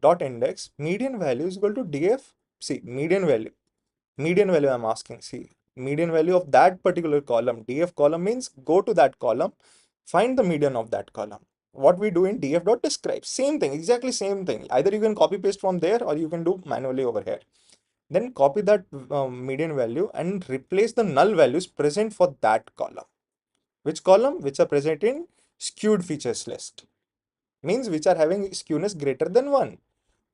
dot index, median value is equal to df. See, median value I'm asking. See, median value of that particular column. Df column means go to that column, find the median of that column. What we do in df dot describe, same thing, exactly same thing. Either you can copy paste from there or you can do manually over here. Then copy that median value and replace the null values present for that column. Which column? Which are present in skewed features list. Means which are having skewness greater than 1.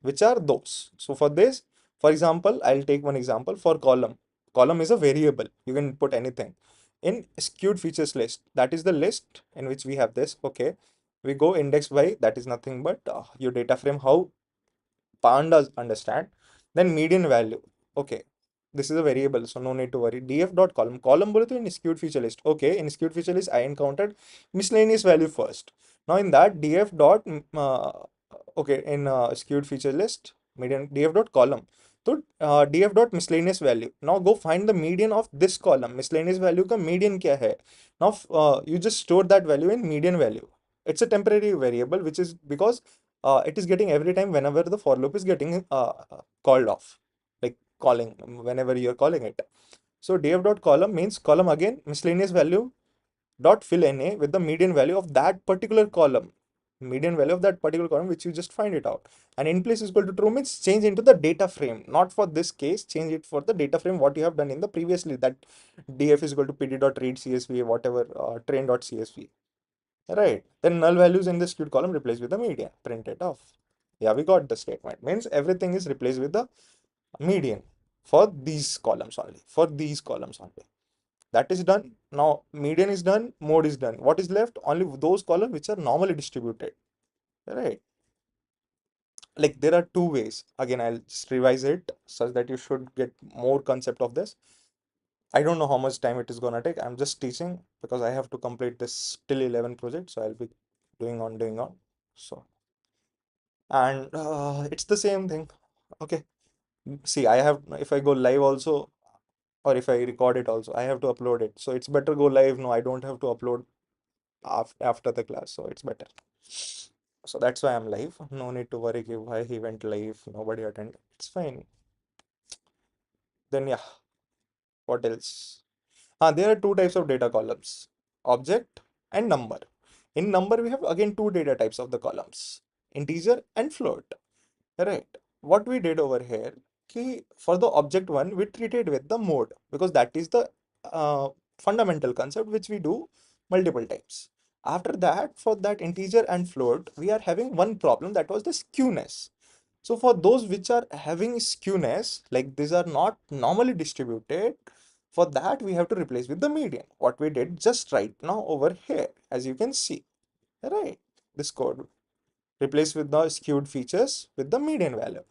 Which are those? So for this, for example, I'll take one example for column. Column is a variable. You can put anything. In skewed features list, that is the list in which we have this. Okay. We go index by, that is nothing but your data frame, how pandas understand. Then median value. Okay. This is a variable, so no need to worry. df dot column. Column बोले तो in skewed feature list. Okay, in skewed feature list I encountered miscellaneous value first. Now in that df dot okay, in skewed feature list median df dot column. So df dot miscellaneous value. Now go find the median of this column. Miscellaneous value का median क्या है? Now you just store that value in median value. It's a temporary variable which is because it is getting every time whenever the for loop is getting called off, like calling whenever you're calling it. So df dot column means column again miscellaneous value dot fill na with the median value of that particular column. Median value of that particular column which you just find it out. And in place is equal to true means change into the data frame. Not for this case, change it for the data frame what you have done in the previously, that df is equal to pd dot read csv whatever train dot csv. Right. Then null values in the skewed column replaced with the median. Print it off. Yeah, we got the statement. Means everything is replaced with the median for these columns only. For these columns only. That is done. Now median is done, mode is done. What is left? Only those columns which are normally distributed. Right. Like there are two ways. Again, I'll just revise it such that you should get more concept of this. I don't know how much time it is gonna take. I'm just teaching because I have to complete this till 11 project. So I'll be doing on. So and it's the same thing. Okay. See, I have, if I go live also, or if I record it also, I have to upload it. So it's better go live. No, I don't have to upload after the class. So it's better. So that's why I'm live. No need to worry why he went live. Nobody attended. It's fine. Then yeah, what else? There are two types of data columns, object and number. In number, we have again two data types of the columns, integer and float. Right. What we did over here, for the object one, we treated with the mode because that is the uh, fundamental concept which we do multiple times. After that, for that integer and float, we are having one problem, that was the skewness. So for those which are having skewness, like these are not normally distributed, for that we have to replace with the median. What we did just right now over here, as you can see, right? This code replace with the skewed features with the median value.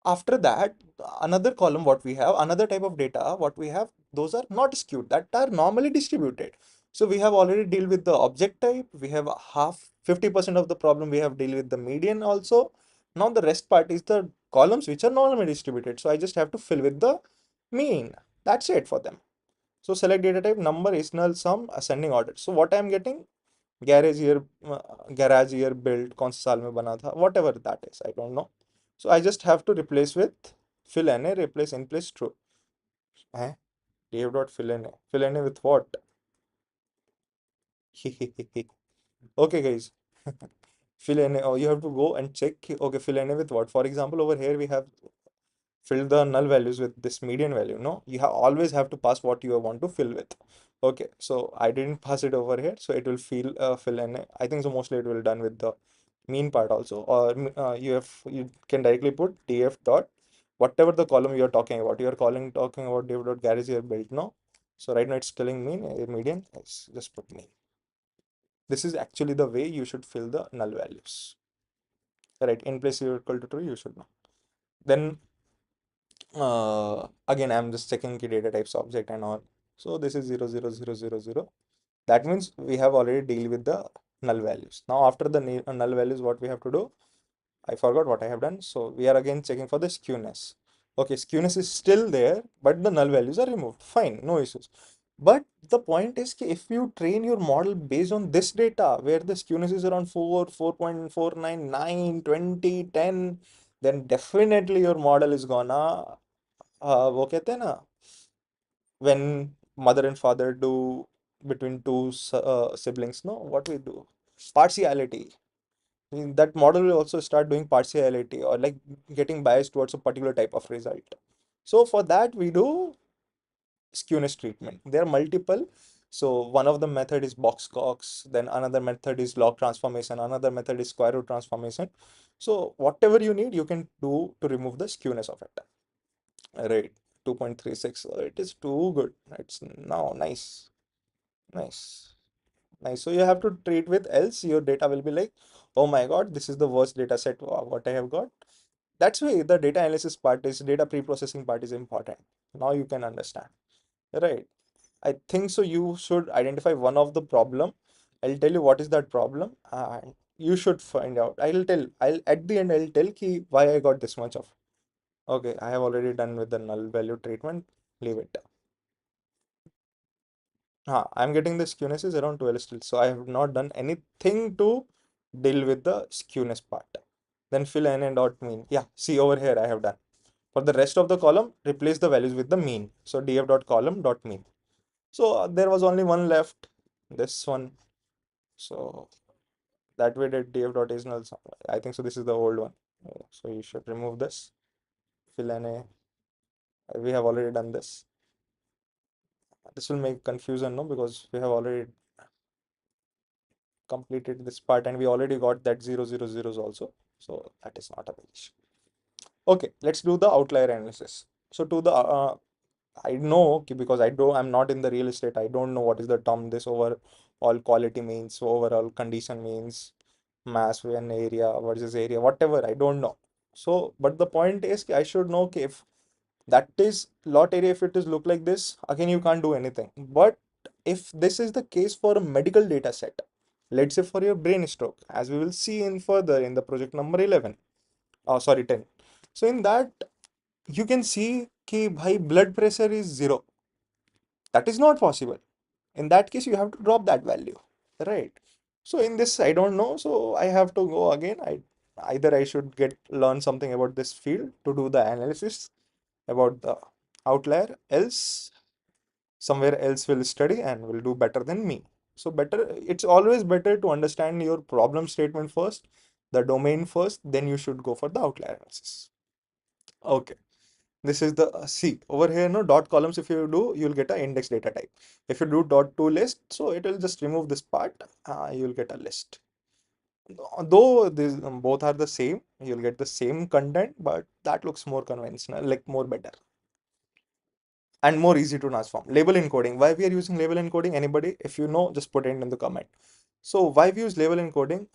After that, another column what we have, another type of data what we have, those are not skewed, that are normally distributed. So we have already deal with the object type, we have half 50% of the problem we have deal with the median also. Now the rest part is the columns which are normally distributed. So I just have to fill with the mean. That's it for them. So select data type, number is null, sum, ascending order. So what I am getting, garage year garage year build कौन से साल में बना था, whatever that is, I don't know. So I just have to replace with fill na replace in place true. है df dot fill na with what? Okay guys. Fill na, oh, you have to go and check. Okay, fill na with what? For example, over here we have fill the null values with this median value. No, you have always have to pass what you want to fill with. Okay, so I didn't pass it over here, so it will fill in. I think so mostly it will done with the mean part also, or you can directly put df dot whatever the column you are talking about. You are talking about df dot garage here built. No, so right now it's telling mean, median. Yes, just put mean. This is actually the way you should fill the null values. Right, in place you equal to true, you should know. Then again I'm just checking the data types object and all. So this is 0 0 0 0 0. That means we have already deal with the null values. Now after the null values, what we have to do, I forgot what I have done. So we are again checking for the skewness. Okay, skewness is still there, but the null values are removed. Fine, no issues. But the point is कि if you train your model based on this data where the skewness is around 4, 4.499, 20, 10, then definitely your model is gonna वो कहते हैं ना, when mother and father do between two siblings, no, what we do, partiality. That model will also start doing partiality or like getting biased towards a particular type of result. So for that we do skewness treatment. There are multiple. So one of the method is box Cox, then another method is log transformation, another method is square root transformation. So whatever you need, you can do to remove the skewness of it. Right, 2.36. It is too good. It's now nice, nice, nice. So you have to treat with, else your data will be like, oh my god, this is the worst data set what I have got. That's why the data analysis part is, data pre-processing part is important. Now you can understand, right? I think so. You should identify one of the problem. I'll tell you what is that problem, and you should find out. I'll at the end I'll tell ki why I got this much of. Okay, I have already done with the null value treatment. Leave it. I'm getting the skewness is around 12 still. So I have not done anything to deal with the skewness part. Then fill n and dot mean. Yeah, see over here I have done. For the rest of the column, replace the values with the mean. So df dot column dot mean. So there was only one left. This one. So that way that df dot is null. I think so. This is the old one. So you should remove this. Fill na. We have already done this. This will make confusion, no, because we have already completed this part and we already got that 0 0 zeros also. So that is not a big issue. Okay, let's do the outlier analysis. So to the I know because I'm not in the real estate. I don't know what is the term this overall quality means, overall condition means, mass and area versus area, whatever. I don't know. So, but the point is I should know if that is lot area, if it is look like this, again you can't do anything. But if this is the case for a medical data set, let's say for your brain stroke, as we will see in further in the project number 11, oh sorry 10. So in that you can see कि भाई blood pressure is 0. That is not possible. In that case you have to drop that value, right? So in this I don't know, so I have to go again. Either I should get learn something about this field to do the analysis about the outlier, else somewhere else will study and will do better than me. So it's always better to understand your problem statement first, the domain first, then you should go for the outlier analysis. Okay. This is the see over here, no dot columns. If you do, you'll get an index data type. If you do dot to list, so it will just remove this part. You'll get a list. Though these both are the same, you'll get the same content, but that looks more conventional, like more better and more easy to transform. Label encoding. Why we are using label encoding? Anybody? If you know, just put it in the comment. So why we use label encoding?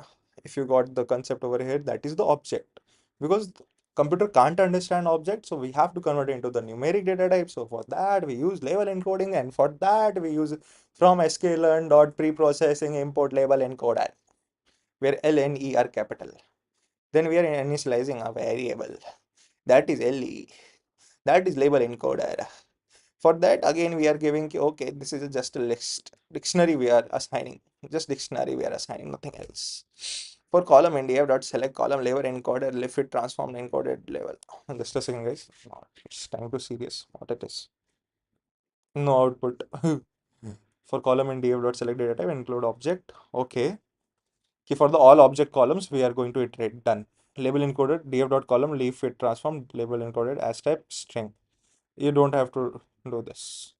If you got the concept over here, that is the object. Because computer can't understand object, so we have to convert it into the numeric data type. So for that, we use label encoding, and for that, we use from sklearn dot preprocessing import label encoder, where L and E are capital. Then we are initializing a variable. That is LE. That is label encoder. For that, again, we are giving, okay, this is just a list. Dictionary we are assigning. Just dictionary we are assigning, nothing else. For column NDF dot select column label encoder, lift it transform encoded level. Just a second, guys. It's time to serious. What it is? No output. For column NDF dot select data type include object. Okay. Okay, for the all object columns, we are going to iterate done. Label encoded df dot column leaf it transform label encoded as type string. You don't have to do this.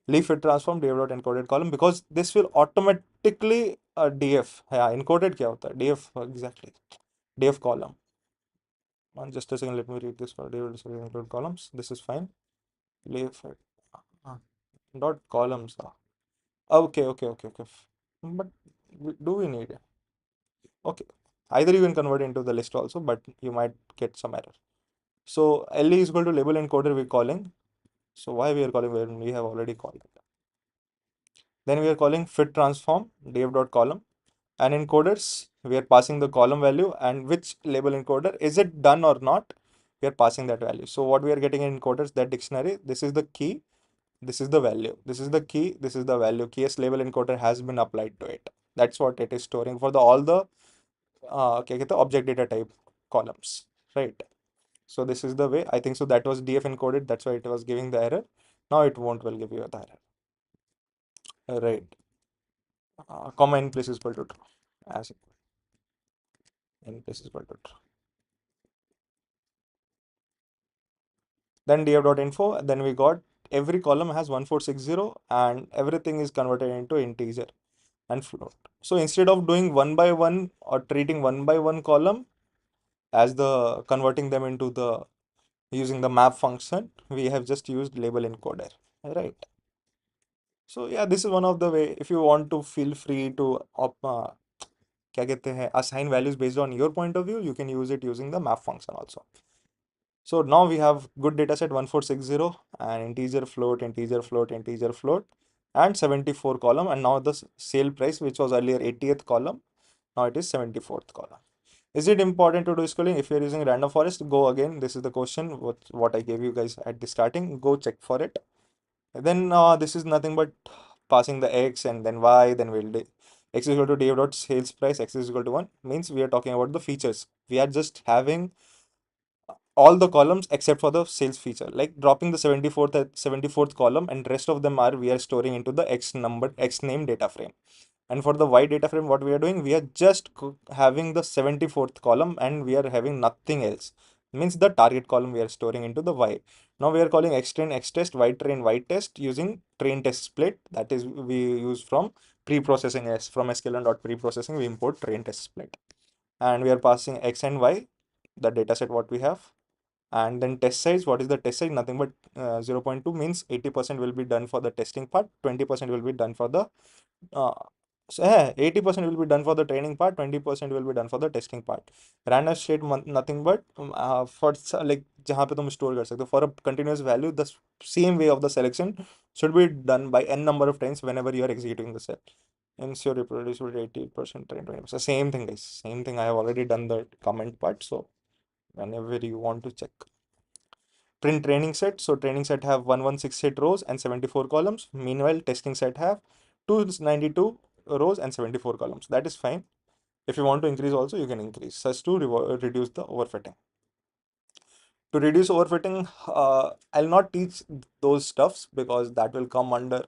Leaf it transform df dot encoded column, because this will automatically df. Yeah, encoded क्या होता है? Df exactly. Df column. Just a second, let me read this for df encoded columns. This is fine. Leaf it. Dot columns. Okay. But do we need it? Okay. Either you can convert into the list also, but you might get some error. So LE is equal to label encoder we're calling. So why we are calling when we have already called it? Then we are calling fit transform df dot column, and encoders we are passing the column value and which label encoder is it done or not, we are passing that value. So what we are getting in encoders, that dictionary, this is the key, this is the value, this is the key, this is the value. Keys label encoder has been applied to it. That's what it is storing for the all the क्या कहते हैं object data type columns, right? So this is the way, I think so that was df encoded, that's why it was giving the error. Now it won't will give you the error, right? Comma in place is equal to true, as in place is equal to true. Then df.info, then we got every column has 1460 and everything is converted into integer and float. So instead of doing one by one or treating one by one column as the converting them into the using the map function, we have just used label encoder, right? So yeah, this is one of the way. If you want to feel free to क्या कहते हैं assign values based on your point of view, you can use it using the map function also. So now we have good data set 1460 and integer float, integer float, integer float, and 74 column. And now the sale price, which was earlier 80th column, now it is 74th column. Is it important to do schooling? If you're using random forest, go again. This is the question what I gave you guys at the starting. Go check for it. Then this is nothing but passing the x and then y. Then we'll do x is equal to df dot sales price. X is equal to 1 means we are talking about the features. We are just having all the columns except for the sales feature, like dropping the 74th column, and rest of them are we are storing into the x number x name data frame. And for the y data frame, what we are doing, we are just having the 74th column and we are having nothing else. Means the target column we are storing into the y. Now we are calling xtrain xtest, ytrain ytest using train test split. That is we use from pre-processing, as from sklearn.preprocessing we import train test split, and we are passing x and y, the data set what we have. And then test size, what is the test size? Nothing but 0.2 means 80% will be done for the testing part, 20% will be done for the 80% will be done for the training part, 20% will be done for the testing part. Random state nothing but for like जहाँ पे तुम store कर सकते हो, for a continuous value the same way of the selection should be done by n number of times whenever you are executing the cell. Ensure reproducible 80% train 20%. Same thing, guys, same thing. I have already done the comment part, so whenever you want to check. Print training set. So training set have 1168 rows and 74 columns. Meanwhile, testing set have 292 rows and 74 columns. That is fine. If you want to increase also, you can increase such to reduce the overfitting. To reduce overfitting, I'll not teach those stuffs because that will come under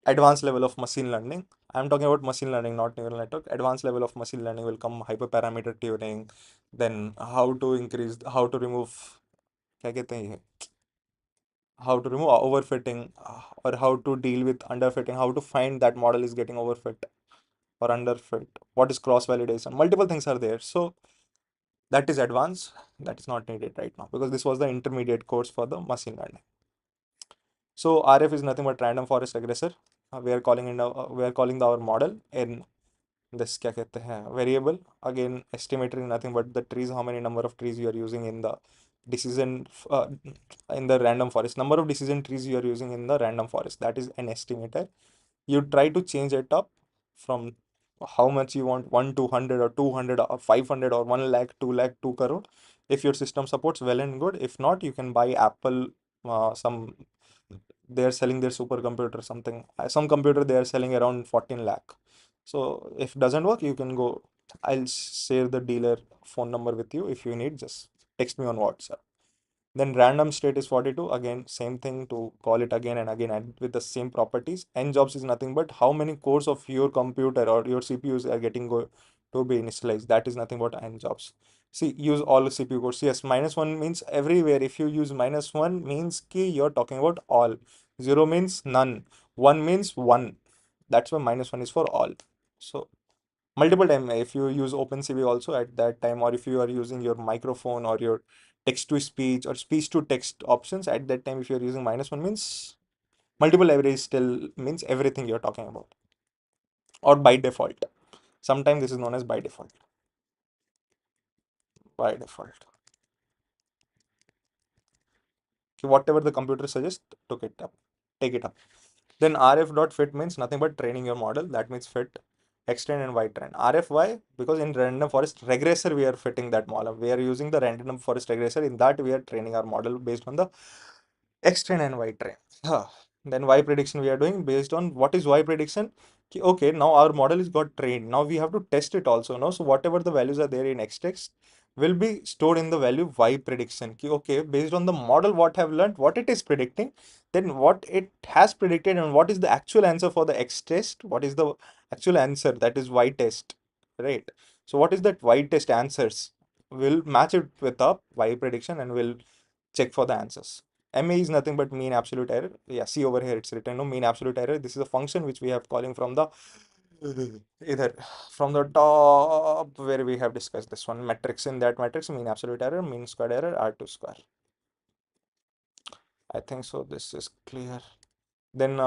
advanced level of machine learning. I'm talking about machine learning, not neural network. Advanced level of machine learning will come hyperparameter tuning, then how to increase, how to remove, क्या कहते हैं ये? How to remove overfitting, or how to deal with underfitting, how to find that model is getting overfit or underfit, what is cross validation, multiple things are there. So that is advanced, that is not needed right now because this was the intermediate course for the machine learning. So RF is nothing but random forest regressor. We are calling our model in this क्या कहते हैं variable. Again, estimator is nothing but the trees, how many number of trees you are using in the decision in the random forest, number of decision trees you are using in the random forest, that is an estimator. You try to change it up from how much you want, 1 to 100 or 200 or 500 or 1 lakh, 2 lakh, 2 crore. If your system supports, well and good. If not, you can buy Apple, some, they are selling their supercomputer something, some computer they are selling around 14 lakh. So if doesn't work, you can go, I'll share the dealer phone number with you. If you need, just text me on WhatsApp. Then random state is 42. Again, same thing to call it again and again and with the same properties. N jobs is nothing but how many cores of your computer or your CPUs are getting to be initialized. That is nothing but N jobs. See, use all CPU cores. Yes, -1 means everywhere. If you use -1 means ki you're talking about all. 0 means none. 1 means one. That's why -1 is for all. So multiple time if you use OpenCV also at that time, or if you are using your microphone or your text to speech or speech to text options at that time, if you're using -1 means multiple average still means everything you're talking about, or by default. Sometimes this is known as by default. By default, okay, whatever the computer suggests, took it up, take it up. Then RF dot fit means nothing but training your model. That means fit, extend and wide train. RF why? Because in random forest regressor we are fitting that model. We are using the random forest regressor. In that we are training our model based on the extend and y train. Then y prediction we are doing based on what is y prediction. Okay, now our model is got trained. Now we have to test it also. No, so whatever the values are there in x text will be stored in the value y prediction. Okay, based on the model what have learned, what it is predicting, then what it has predicted and what is the actual answer for the x test. What is the actual answer, that is y test, right? So what is that y test answers? We'll match it with the y prediction and we'll check for the answers. MA is nothing but mean absolute error. Yeah, see over here it's written, no, mean absolute error. This is a function which we have calling from the either from the top where we have discussed this one matrix. In that matrix, mean absolute error, mean squared error, R2 square. I think so. This is clear. Then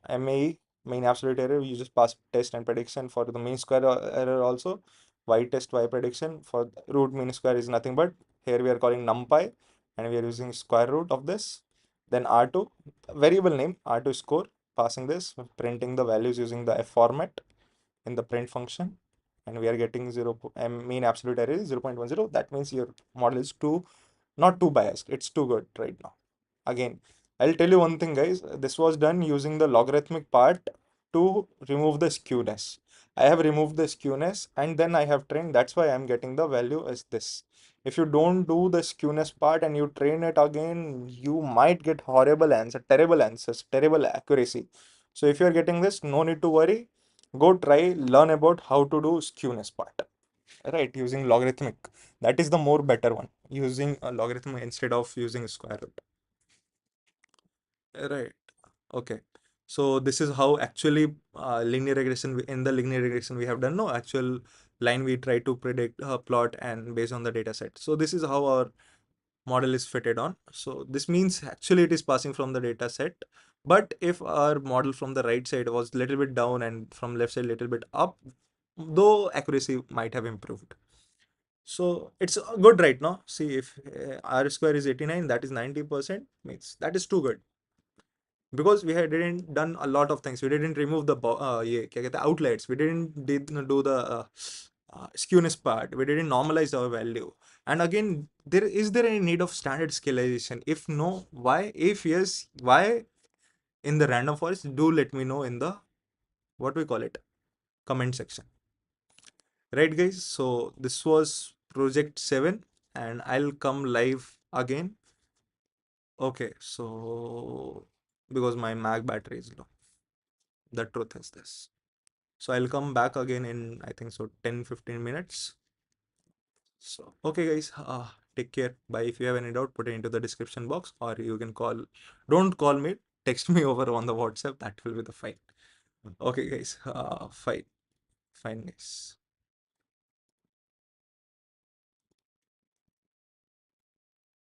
MAE, mean absolute error, you just pass test and prediction for the mean square error also. Y test, Y prediction for root mean square is nothing but here we are calling numpy and we are using square root of this. Then R2, variable name, R2 score, passing this, printing the values using the F format in the print function, and we are getting 0, mean absolute error is 0.10. That means your model is not too biased, it's too good right now. Again, I'll tell you one thing, guys. This was done using the logarithmic part to remove the skewness. I have removed the skewness and then I have trained. That's why I'm getting the value as this. If you don't do the skewness part and you train it again, you might get horrible answer, terrible answers, terrible accuracy. So if you're getting this, no need to worry. Go try, learn about how to do skewness part. Right, using logarithmic. That is the more better one. Using a logarithm instead of using square root. Right. Okay. So this is how actually linear regression, in the linear regression we have done no actual line we try to predict plot and based on the data set. So this is how our model is fitted on. So this means actually it is passing from the data set. But if our model from the right side was little bit down and from left side little bit up, though accuracy might have improved. So it's good right now. See if R square is 89, that is 90%, means that is too good. Because we didn't done a lot of things. We didn't remove the outlets. We didn't do the skewness part. We didn't normalize our value. And again, is there any need of standard scalarization? If no, why? If yes, why? In the random forest, do let me know in the what we call it comment section. Right, guys. So this was project 7, and I'll come live again. Okay, so because my Mac battery is low. The truth is this. So I'll come back again in, I think so, 10-15 minutes. So, okay, guys, take care. Bye. If you have any doubt, put it into the description box, or you can call. Don't call me, text me over on the WhatsApp. That will be the fine. Okay, guys, fine. Fine, guys.